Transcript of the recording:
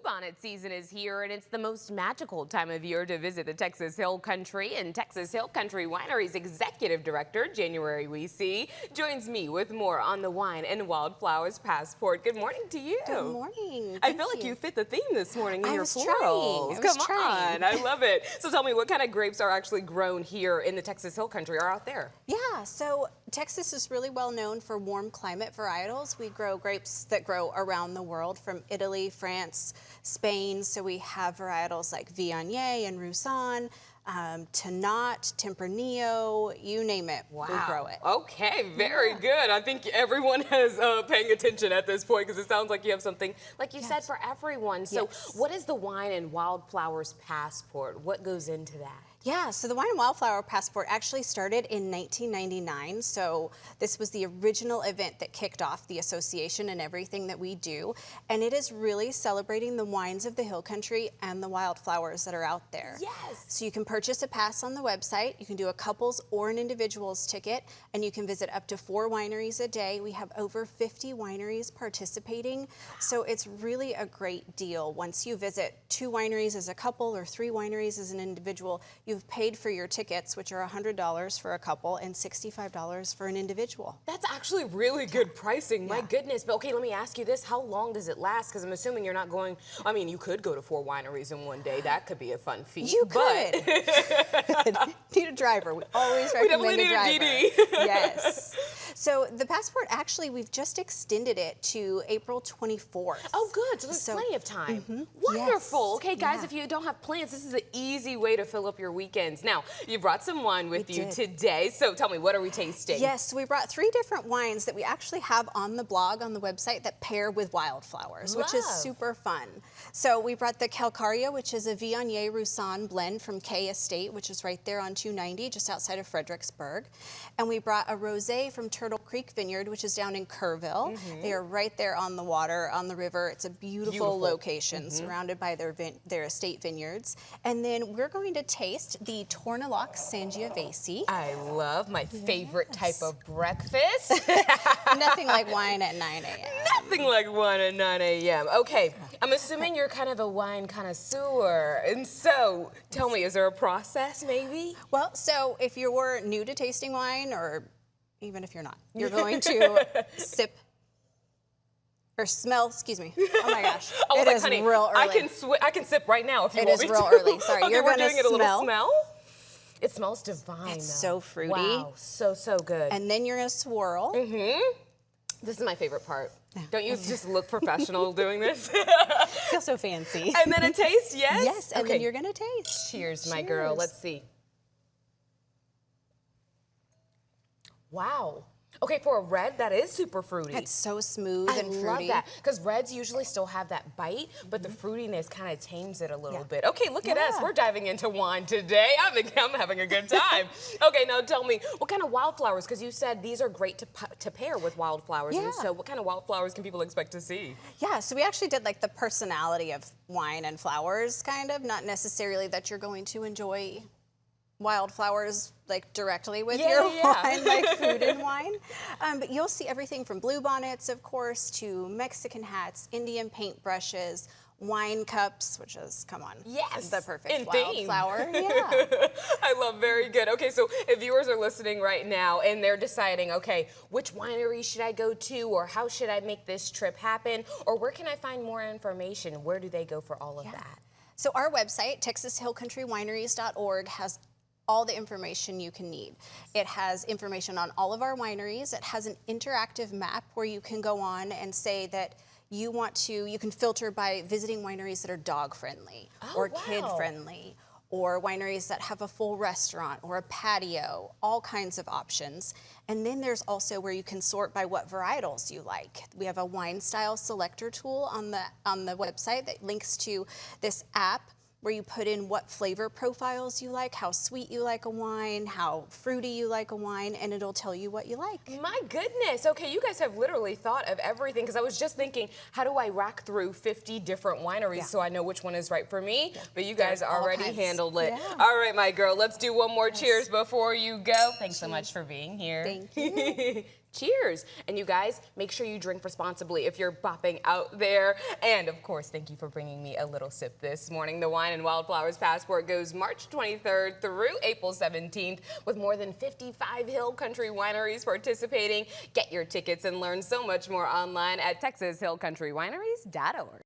Bluebonnet season is here, and it's the most magical time of year to visit the Texas Hill Country. And Texas Hill Country Wineries Executive Director, January Wiese, joins me with more on the Wine and Wildflowers Passport. Good morning to you. Good morning. I feel like you fit the theme this morning in your florals. I was Come on, I love it. So tell me, what kind of grapes are actually grown here in the Texas Hill Country or out there? Yeah, so Texas is really well known for warm climate varietals. We grow grapes that grow around the world, from Italy, France, Spain. So we have varietals like Viognier and Roussanne, Tannat, Tempranillo, you name it, Wow. we grow it. Okay, very good. I think everyone is paying attention at this point because it sounds like you have something, like you said, for everyone. So what is the Wine and Wildflowers Passport? What goes into that? Yeah, so the Wine and Wildflower Passport actually started in 1999. So this was the original event that kicked off the association and everything that we do. And it is really celebrating the wines of the Hill Country and the wildflowers that are out there. Yes. So you can purchase a pass on the website. You can do a couples or an individual's ticket, and you can visit up to 4 wineries a day. We have over 50 wineries participating. So it's really a great deal. Once you visit 2 wineries as a couple or 3 wineries as an individual, you've paid for your tickets, which are $100 for a couple and $65 for an individual. That's actually really good pricing. My goodness. But okay, let me ask you this. How long does it last? Because I'm assuming you're not going, I mean, you could go to 4 wineries in one day. That could be a fun feat. You could. Need a driver. We always recommend a driver. We definitely need a DD. Yes. So the passport, actually, we've just extended it to April 24th. Oh, good. So there's plenty of time. Wonderful. Yes. Okay, guys, if you don't have plans, this is an easy way to fill up your weekends. Now, you brought some wine with you today. So tell me, what are we tasting? Yes, we brought 3 different wines that we actually have on the blog, on the website, that pair with wildflowers, which is super fun. So we brought the Calcaria, which is a Viognier Roussanne blend from K Estate, which is right there on 290, just outside of Fredericksburg. And we brought a rosé from Turtle Creek Vineyard, which is down in Kerrville. They are right there on the water, on the river. It's a beautiful location, surrounded by their estate vineyards. And then we're going to taste the Tornilloc Sangiovese. I love my favorite type of breakfast. Nothing like wine at 9 a.m. Nothing like wine at 9 a.m. Okay, I'm assuming you're kind of a wine connoisseur. And so, tell me, is there a process maybe? Well, so if you're new to tasting wine, or even if you're not, you're going to sip or smell, excuse me. Oh my gosh. It is real early. I can sip right now if you it want me to. It is real early. Sorry, okay, you're going to doing it a little smell. It smells divine. It's so fruity. Wow, so good. And then you're going to swirl. This is my favorite part. Don't you just look professional doing this? Feel so fancy. And then a taste, yes? Yes, and then you're going to taste. Cheers, my girl. Let's see. Wow. Okay, for a red, that is super fruity. It's so smooth and fruity. I love that, because reds usually still have that bite, but the fruitiness kind of tames it a little bit. Okay, look at us. We're diving into wine today. I'm having a good time. Okay, now tell me, what kind of wildflowers? Because you said these are great to pair with wildflowers. And so what kind of wildflowers can people expect to see? Yeah, so we actually did like the personality of wine and flowers, kind of. Not necessarily that you're going to enjoy wildflowers like directly with your wine, like food and wine. But you'll see everything from bluebonnets, of course, to Mexican hats, Indian paintbrushes, wine cups, which is, come on, the perfect wildflower. I love, very good. Okay, so if viewers are listening right now and they're deciding, okay, which winery should I go to, or how should I make this trip happen, or where can I find more information? Where do they go for all of that? So our website, TexasHillCountryWineries.org, has all the information you can need. It has information on all of our wineries. It has an interactive map where you can go on and say that you can filter by visiting wineries that are dog friendly or kid friendly, or wineries that have a full restaurant or a patio, all kinds of options. And then there's also where you can sort by what varietals you like. We have a wine style selector tool on the website that links to this app where you put in what flavor profiles you like, how sweet you like a wine, how fruity you like a wine, and it'll tell you what you like. My goodness. Okay, you guys have literally thought of everything, because I was just thinking, how do I rack through 50 different wineries so I know which one is right for me? But you guys already handled it. All right, my girl, let's do one more cheers before you go. Thanks so much for being here. Thank you. Cheers. And you guys, make sure you drink responsibly if you're bopping out there. And of course, thank you for bringing me a little sip this morning. The Wine and Wildflowers Passport goes March 23rd through April 17th with more than 55 Hill Country Wineries participating. Get your tickets and learn so much more online at TexasHillCountryWineries.org.